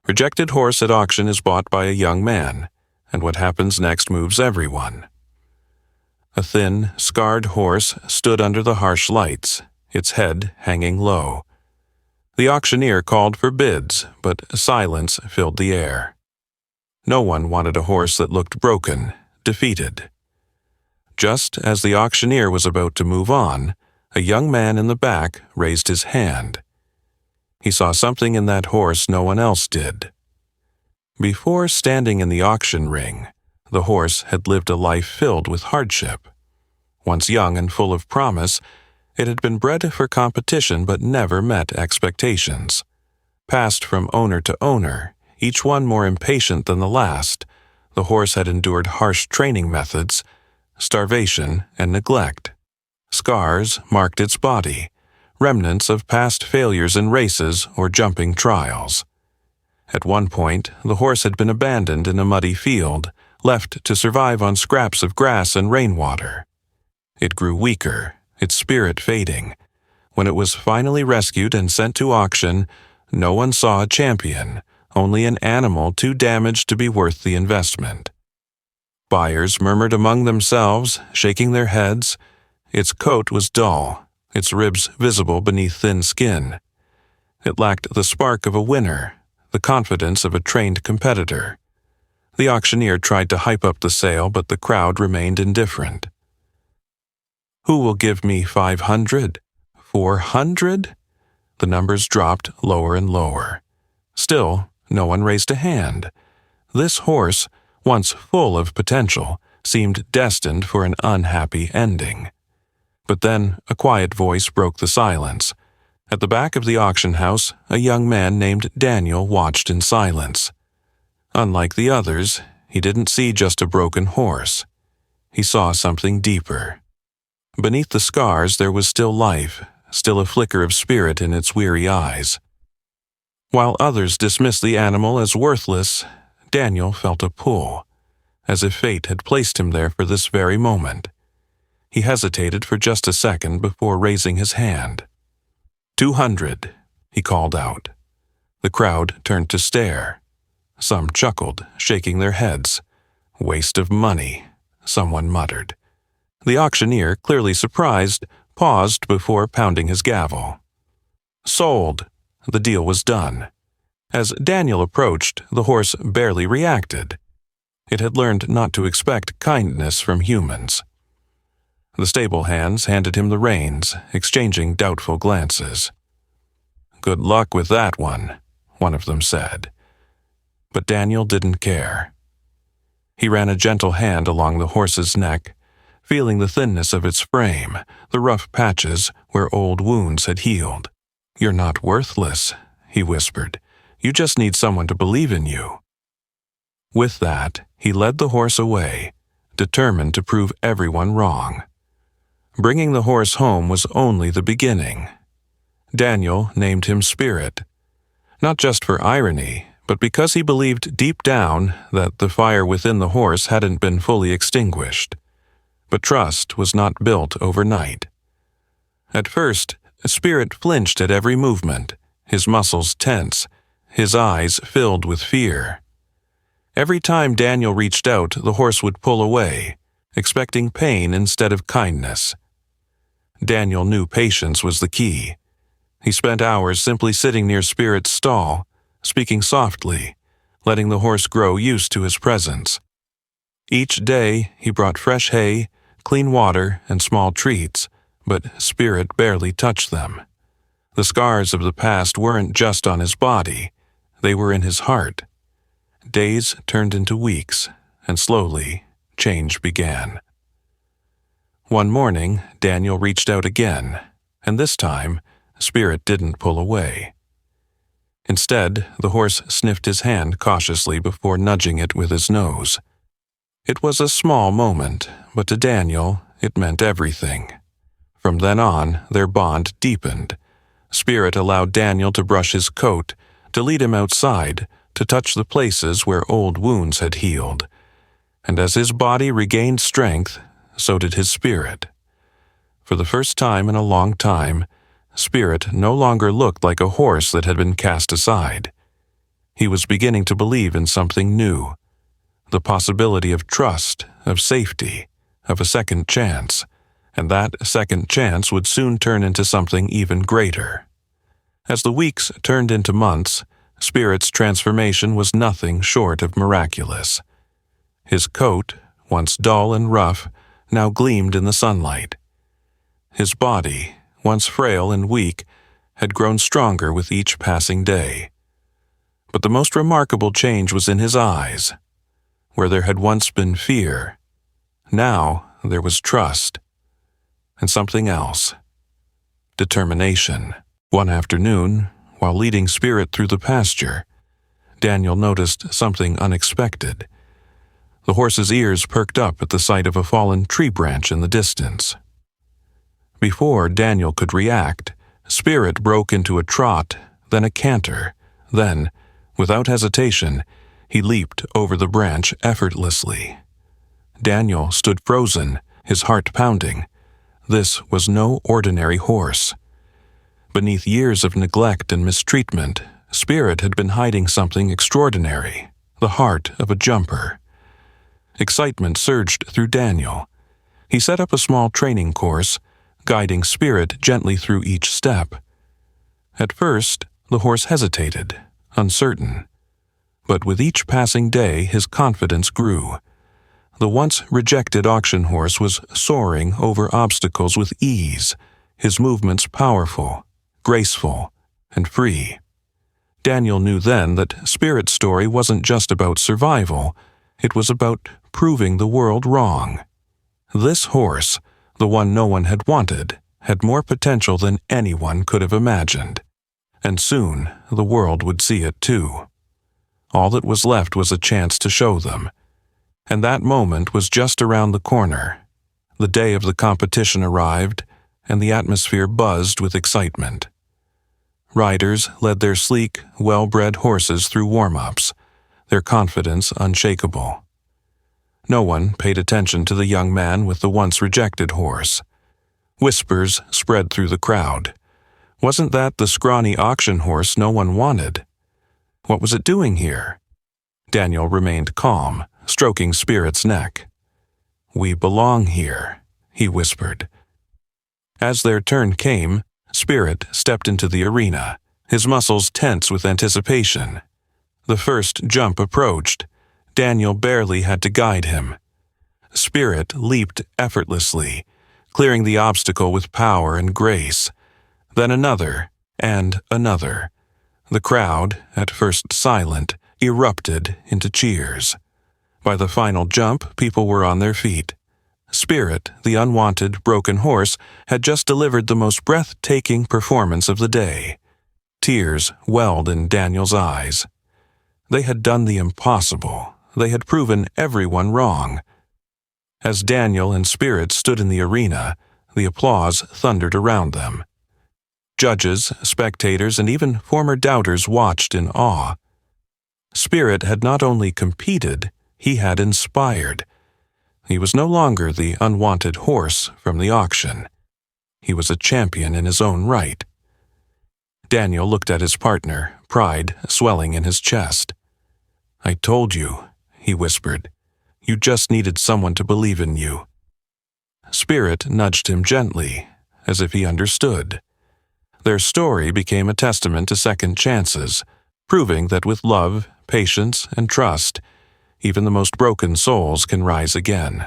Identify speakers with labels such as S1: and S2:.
S1: Rejected horse at auction is bought by a young man, and what happens next moves everyone. A thin, scarred horse stood under the harsh lights, its head hanging low. The auctioneer called for bids, but silence filled the air. No one wanted a horse that looked broken, defeated. Just as the auctioneer was about to move on, a young man in the back raised his hand. He saw something in that horse no one else did. Before standing in the auction ring, the horse had lived a life filled with hardship. Once young and full of promise, it had been bred for competition but never met expectations. Passed from owner to owner, each one more impatient than the last, the horse had endured harsh training methods, starvation, and neglect. Scars marked its body, remnants of past failures in races or jumping trials. At one point, the horse had been abandoned in a muddy field, left to survive on scraps of grass and rainwater. It grew weaker, its spirit fading. When it was finally rescued and sent to auction, no one saw a champion, only an animal too damaged to be worth the investment. Buyers murmured among themselves, shaking their heads. Its coat was dull, its ribs visible beneath thin skin. It lacked the spark of a winner, the confidence of a trained competitor. The auctioneer tried to hype up the sale, but the crowd remained indifferent. "Who will give me 500? 400? The numbers dropped lower and lower. Still, no one raised a hand. This horse, once full of potential, seemed destined for an unhappy ending. But then a quiet voice broke the silence. At the back of the auction house, a young man named Daniel watched in silence. Unlike the others, he didn't see just a broken horse. He saw something deeper. Beneath the scars there was still life, still a flicker of spirit in its weary eyes. While others dismissed the animal as worthless, Daniel felt a pull, as if fate had placed him there for this very moment. He hesitated for just a second before raising his hand. 200, he called out. The crowd turned to stare. Some chuckled, shaking their heads. Waste of money, someone muttered. The auctioneer, clearly surprised, paused before pounding his gavel. Sold. The deal was done. As Daniel approached, the horse barely reacted. It had learned not to expect kindness from humans. The stable hands handed him the reins, exchanging doubtful glances. "Good luck with that one," one of them said. But Daniel didn't care. He ran a gentle hand along the horse's neck, feeling the thinness of its frame, the rough patches where old wounds had healed. "You're not worthless," he whispered. "You just need someone to believe in you." With that, he led the horse away, determined to prove everyone wrong. Bringing the horse home was only the beginning. Daniel named him Spirit, not just for irony, but because he believed deep down that the fire within the horse hadn't been fully extinguished. But trust was not built overnight. At first, Spirit flinched at every movement, his muscles tense, his eyes filled with fear. Every time Daniel reached out, the horse would pull away, expecting pain instead of kindness. Daniel knew patience was the key. He spent hours simply sitting near Spirit's stall, speaking softly, letting the horse grow used to his presence. Each day, he brought fresh hay, clean water, and small treats, but Spirit barely touched them. The scars of the past weren't just on his body, they were in his heart. Days turned into weeks, and slowly, change began. One morning, Daniel reached out again, and this time, Spirit didn't pull away. Instead, the horse sniffed his hand cautiously before nudging it with his nose. It was a small moment, but to Daniel, it meant everything. From then on, their bond deepened. Spirit allowed Daniel to brush his coat, to lead him outside, to touch the places where old wounds had healed. And as his body regained strength, so did his spirit. For the first time in a long time, Spirit no longer looked like a horse that had been cast aside. He was beginning to believe in something new, the possibility of trust, of safety, of a second chance, and that second chance would soon turn into something even greater. As the weeks turned into months, Spirit's transformation was nothing short of miraculous. His coat, once dull and rough, now gleamed in the sunlight. His body, once frail and weak, had grown stronger with each passing day. But the most remarkable change was in his eyes. Where there had once been fear, now there was trust. And something else. Determination. One afternoon, while leading Spirit through the pasture, Daniel noticed something unexpected. The horse's ears perked up at the sight of a fallen tree branch in the distance. Before Daniel could react, Spirit broke into a trot, then a canter, then, without hesitation, he leaped over the branch effortlessly. Daniel stood frozen, his heart pounding. This was no ordinary horse. Beneath years of neglect and mistreatment, Spirit had been hiding something extraordinary, the heart of a jumper. Excitement surged through Daniel. He set up a small training course, guiding Spirit gently through each step. At first, the horse hesitated, uncertain. But with each passing day, his confidence grew. The once rejected auction horse was soaring over obstacles with ease, his movements powerful, graceful, and free. Daniel knew then that Spirit's story wasn't just about survival, it was about proving the world wrong. This horse, the one no one had wanted, had more potential than anyone could have imagined. And soon the world would see it too. All that was left was a chance to show them. And that moment was just around the corner. The day of the competition arrived, and the atmosphere buzzed with excitement. Riders led their sleek, well-bred horses through warm-ups, their confidence unshakable. No one paid attention to the young man with the once rejected horse. Whispers spread through the crowd. Wasn't that the scrawny auction horse no one wanted? What was it doing here? Daniel remained calm, stroking Spirit's neck. "We belong here," he whispered. As their turn came, Spirit stepped into the arena, his muscles tense with anticipation. The first jump approached. Daniel barely had to guide him. Spirit leaped effortlessly, clearing the obstacle with power and grace. Then another, and another. The crowd, at first silent, erupted into cheers. By the final jump, people were on their feet. Spirit, the unwanted, broken horse, had just delivered the most breathtaking performance of the day. Tears welled in Daniel's eyes. They had done the impossible. They had proven everyone wrong. As Daniel and Spirit stood in the arena, the applause thundered around them. Judges, spectators, and even former doubters watched in awe. Spirit had not only competed, he had inspired. He was no longer the unwanted horse from the auction. He was a champion in his own right. Daniel looked at his partner, pride swelling in his chest. "I told you," he whispered. "You just needed someone to believe in you." Spirit nudged him gently, as if he understood. Their story became a testament to second chances, proving that with love, patience, and trust, even the most broken souls can rise again.